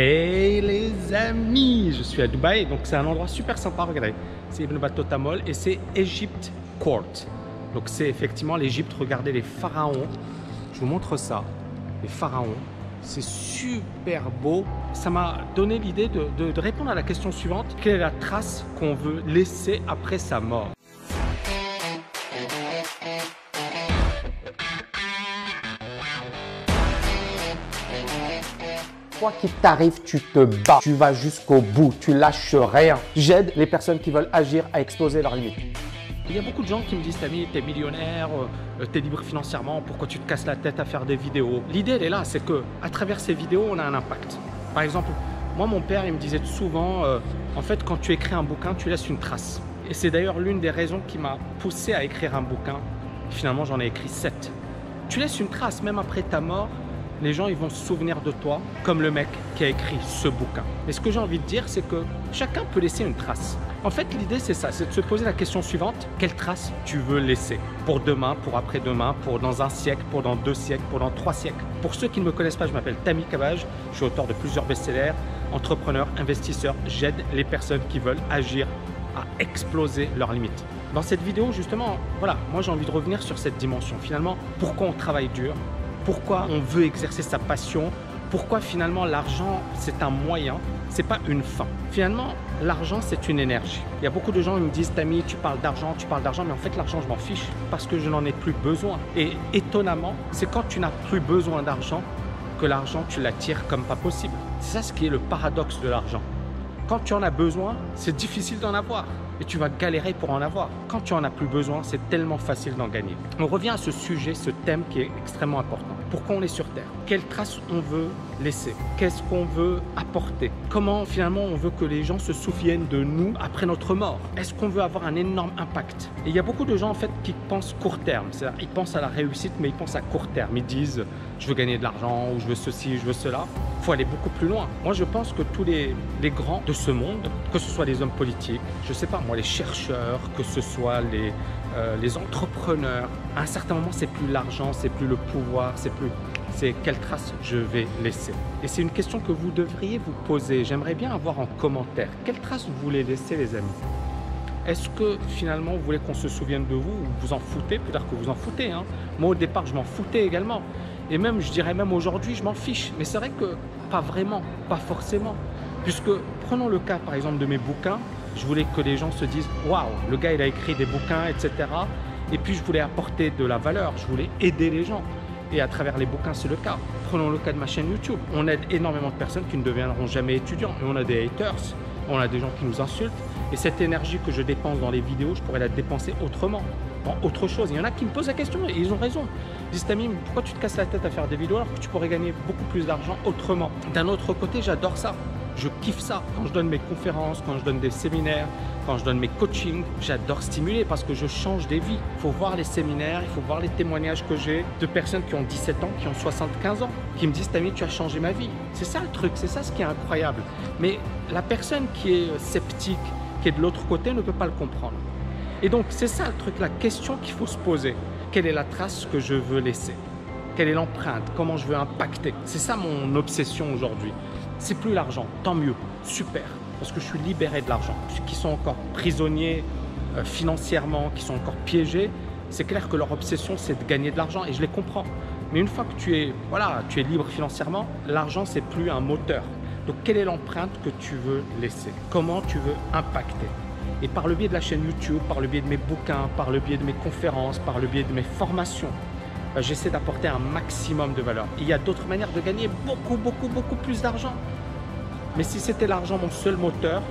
Hey les amis, je suis à Dubaï, donc c'est un endroit super sympa, regardez. C'est Ibn Battuta Mall et c'est Egypt Court. Donc c'est effectivement l'Égypte, regardez les pharaons. Je vous montre ça, les pharaons. C'est super beau. Ça m'a donné l'idée de répondre à la question suivante. Quelle est la trace qu'on veut laisser après sa mort? Quoi qu'il t'arrive, tu te bats, tu vas jusqu'au bout, tu lâches rien. J'aide les personnes qui veulent agir à exploser leurs limites. Il y a beaucoup de gens qui me disent, Tammy, t'es millionnaire, t'es libre financièrement, pourquoi tu te casses la tête à faire des vidéos? L'idée, elle est là, c'est que à travers ces vidéos, on a un impact. Par exemple, moi, mon père, il me disait souvent, en fait, quand tu écris un bouquin, tu laisses une trace. Et c'est d'ailleurs l'une des raisons qui m'a poussé à écrire un bouquin. Finalement, j'en ai écrit 7. Tu laisses une trace, même après ta mort. Les gens ils vont se souvenir de toi comme le mec qui a écrit ce bouquin. Mais ce que j'ai envie de dire, c'est que chacun peut laisser une trace. En fait, l'idée, c'est ça, c'est de se poser la question suivante. Quelle trace tu veux laisser? Pour demain, pour après-demain, pour dans un siècle, pour dans 2 siècles, pour dans 3 siècles. Pour ceux qui ne me connaissent pas, je m'appelle Tammy Cabage. Je suis auteur de plusieurs best-sellers, entrepreneur, investisseur. J'aide les personnes qui veulent agir à exploser leurs limites. Dans cette vidéo, justement, voilà, moi j'ai envie de revenir sur cette dimension. Finalement, pourquoi on travaille dur? Pourquoi on veut exercer sa passion? Pourquoi finalement l'argent c'est un moyen, c'est pas une fin? Finalement, l'argent c'est une énergie. Il y a beaucoup de gens qui me disent, Tammy, tu parles d'argent, mais en fait l'argent je m'en fiche parce que je n'en ai plus besoin. Et étonnamment, c'est quand tu n'as plus besoin d'argent que l'argent tu l'attires comme pas possible. C'est ça ce qui est le paradoxe de l'argent. Quand tu en as besoin, c'est difficile d'en avoir. Et tu vas galérer pour en avoir. Quand tu en as plus besoin, c'est tellement facile d'en gagner. On revient à ce sujet, ce thème qui est extrêmement important. Pourquoi on est sur Terre? Quelle trace on veut laisser? Qu'est-ce qu'on veut apporter? Comment finalement on veut que les gens se souviennent de nous après notre mort? Est-ce qu'on veut avoir un énorme impact? Et il y a beaucoup de gens en fait qui pensent court terme. C'est-à-dire ils pensent à la réussite, mais ils pensent à court terme. Ils disent je veux gagner de l'argent ou je veux ceci, je veux cela. Il faut aller beaucoup plus loin. Moi je pense que tous les grands de ce monde, que ce soit les hommes politiques, je sais pas moi, les chercheurs, que ce soit les entrepreneurs, à un certain moment c'est plus l'argent, c'est plus le pouvoir, c'est quelle trace je vais laisser. Et c'est une question que vous devriez vous poser. J'aimerais bien avoir en commentaire. Quelle trace vous voulez laisser, les amis? Est-ce que finalement vous voulez qu'on se souvienne de vous ou vous en foutez? Peut-être que vous en foutez, hein. Moi au départ je m'en foutais également. Et même, je dirais même aujourd'hui, je m'en fiche. Mais c'est vrai que pas vraiment, pas forcément. Puisque prenons le cas par exemple de mes bouquins. Je voulais que les gens se disent « Waouh, le gars il a écrit des bouquins, etc. » Et puis je voulais apporter de la valeur, je voulais aider les gens. Et à travers les bouquins, c'est le cas. Prenons le cas de ma chaîne YouTube. On aide énormément de personnes qui ne deviendront jamais étudiants. Et on a des haters, on a des gens qui nous insultent. Et cette énergie que je dépense dans les vidéos, je pourrais la dépenser autrement, dans autre chose. Il y en a qui me posent la question et ils ont raison. Ils disent, Tammy, pourquoi tu te casses la tête à faire des vidéos alors que tu pourrais gagner beaucoup plus d'argent autrement? D'un autre côté, j'adore ça. Je kiffe ça. Quand je donne mes conférences, quand je donne des séminaires, quand je donne mes coachings, j'adore stimuler parce que je change des vies. Il faut voir les séminaires, il faut voir les témoignages que j'ai de personnes qui ont 17 ans, qui ont 75 ans, qui me disent, Tammy, tu as changé ma vie. C'est ça le truc, c'est ça ce qui est incroyable. Mais la personne qui est sceptique, qui est de l'autre côté, ne peut pas le comprendre. Et donc, c'est ça le truc, la question qu'il faut se poser. Quelle est la trace que je veux laisser? Quelle est l'empreinte? Comment je veux impacter? C'est ça mon obsession aujourd'hui. C'est plus l'argent, tant mieux, super, parce que je suis libéré de l'argent. Ceux qui sont encore prisonniers financièrement, qui sont encore piégés, c'est clair que leur obsession, c'est de gagner de l'argent et je les comprends. Mais une fois que tu es libre financièrement, l'argent, c'est plus un moteur. Donc, quelle est l'empreinte que tu veux laisser? Comment tu veux impacter? Et par le biais de la chaîne YouTube, par le biais de mes bouquins, par le biais de mes conférences, par le biais de mes formations, j'essaie d'apporter un maximum de valeur. Il y a d'autres manières de gagner beaucoup plus d'argent. Mais si c'était l'argent mon seul moteur,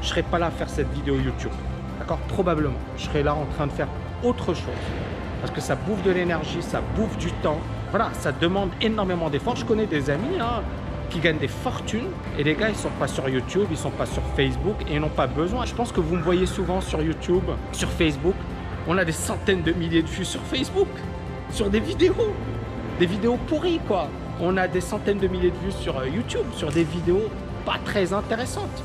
je ne serais pas là à faire cette vidéo YouTube. D'accord? Probablement. Je serais là en train de faire autre chose. Parce que ça bouffe de l'énergie, ça bouffe du temps. Voilà, ça demande énormément d'efforts. Je connais des amis qui gagnent des fortunes. Et les gars, ils ne sont pas sur YouTube, ils ne sont pas sur Facebook et ils n'ont pas besoin. Je pense que vous me voyez souvent sur YouTube, sur Facebook. On a des centaines de milliers de vues sur Facebook. Sur des vidéos pourries quoi. On a des centaines de milliers de vues sur YouTube, sur des vidéos pas très intéressantes.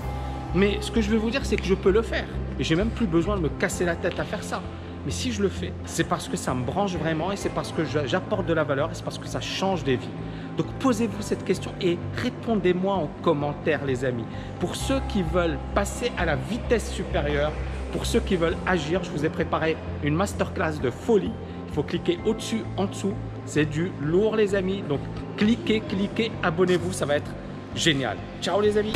Mais ce que je veux vous dire, c'est que je peux le faire. Et j'ai même plus besoin de me casser la tête à faire ça. Mais si je le fais, c'est parce que ça me branche vraiment et c'est parce que j'apporte de la valeur et c'est parce que ça change des vies. Donc posez-vous cette question et répondez-moi en commentaire les amis. Pour ceux qui veulent passer à la vitesse supérieure, pour ceux qui veulent agir, je vous ai préparé une masterclass de folie. Il faut cliquer au-dessus, en dessous. C'est du lourd les amis. Donc cliquez, abonnez-vous, ça va être génial. Ciao les amis.